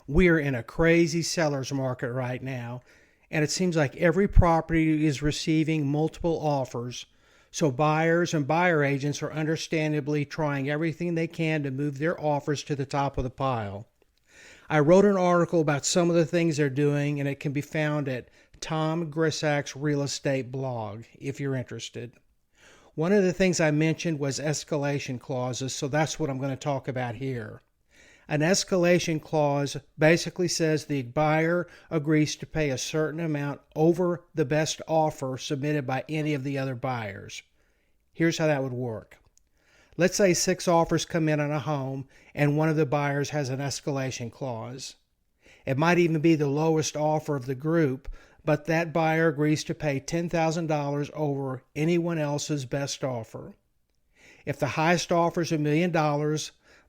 We're in a crazy seller's market right now, and it seems like every property is receiving multiple offers. So buyers and buyer agents are understandably trying everything they can to move their offers to the top of the pile. I wrote an article about some of the things they're doing, and it can be found at Tom Grissak's real estate blog if you're interested. One of the things I mentioned was escalation clauses, so that's what I'm going to talk about here. An escalation clause basically says the buyer agrees to pay a certain amount over the best offer submitted by any of the other buyers. Here's how that would work. Let's say 6 offers come in on a home and one of the buyers has an escalation clause. It might even be the lowest offer of the group, but that buyer agrees to pay $10,000 over anyone else's best offer. If the highest offer is $1 million,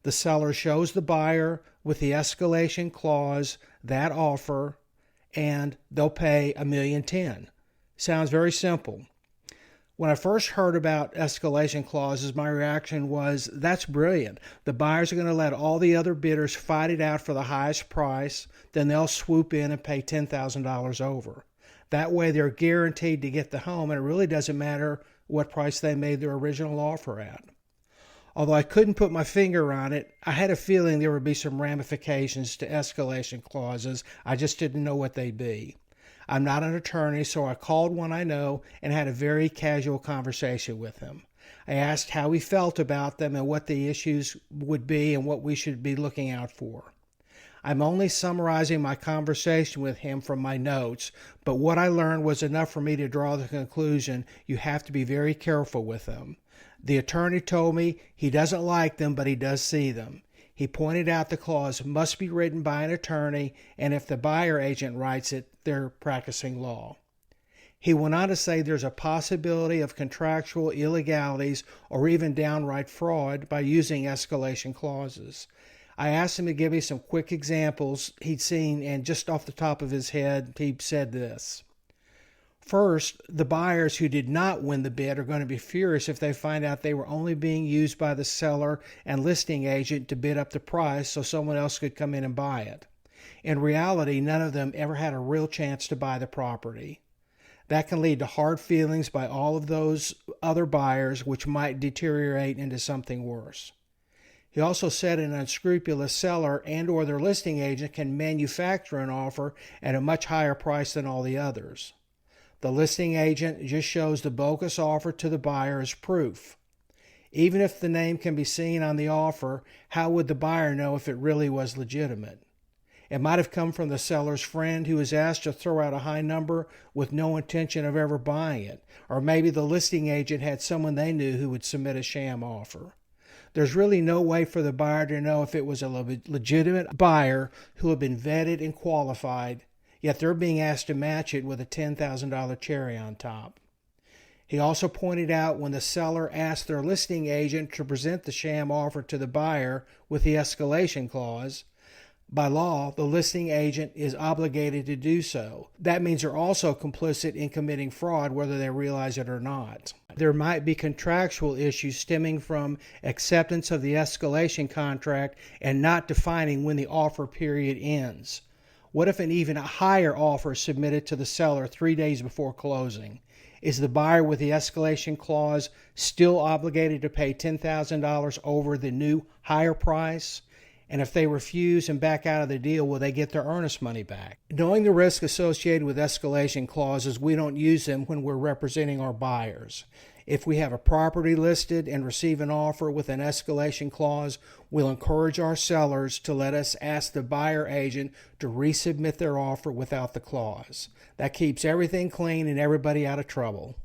the seller shows the buyer with the escalation clause that offer, and they'll pay $1,010,000. Sounds very simple. When I first heard about escalation clauses, my reaction was, that's brilliant. The buyers are going to let all the other bidders fight it out for the highest price, then they'll swoop in and pay $10,000 over. That way they're guaranteed to get the home, and it really doesn't matter what price they made their original offer at. Although I couldn't put my finger on it, I had a feeling there would be some ramifications to escalation clauses. I just didn't know what they'd be. I'm not an attorney, so I called one I know and had a very casual conversation with him. I asked how he felt about them and what the issues would be and what we should be looking out for. I'm only summarizing my conversation with him from my notes, but what I learned was enough for me to draw the conclusion you have to be very careful with them. The attorney told me he doesn't like them, but he does see them. He pointed out the clause must be written by an attorney, and if the buyer agent writes it, they're practicing law. He went on to say there's a possibility of contractual illegalities or even downright fraud by using escalation clauses. I asked him to give me some quick examples he'd seen, and just off the top of his head, he said this. First, the buyers who did not win the bid are going to be furious if they find out they were only being used by the seller and listing agent to bid up the price so someone else could come in and buy it. In reality, none of them ever had a real chance to buy the property. That can lead to hard feelings by all of those other buyers, which might deteriorate into something worse. He also said an unscrupulous seller and or their listing agent can manufacture an offer at a much higher price than all the others. The listing agent just shows the bogus offer to the buyer as proof. Even if the name can be seen on the offer, how would the buyer know if it really was legitimate? It might have come from the seller's friend who was asked to throw out a high number with no intention of ever buying it, or maybe the listing agent had someone they knew who would submit a sham offer. There's really no way for the buyer to know if it was a legitimate buyer who had been vetted and qualified, yet they're being asked to match it with a $10,000 cherry on top. He also pointed out when the seller asked their listing agent to present the sham offer to the buyer with the escalation clause, by law, the listing agent is obligated to do so. That means they're also complicit in committing fraud, whether they realize it or not. There might be contractual issues stemming from acceptance of the escalation contract and not defining when the offer period ends. What if an even higher offer is submitted to the seller 3 days before closing? Is the buyer with the escalation clause still obligated to pay $10,000 over the new higher price? And if they refuse and back out of the deal, will they get their earnest money back? Knowing the risk associated with escalation clauses, we don't use them when we're representing our buyers. If we have a property listed and receive an offer with an escalation clause, we'll encourage our sellers to let us ask the buyer agent to resubmit their offer without the clause. That keeps everything clean and everybody out of trouble.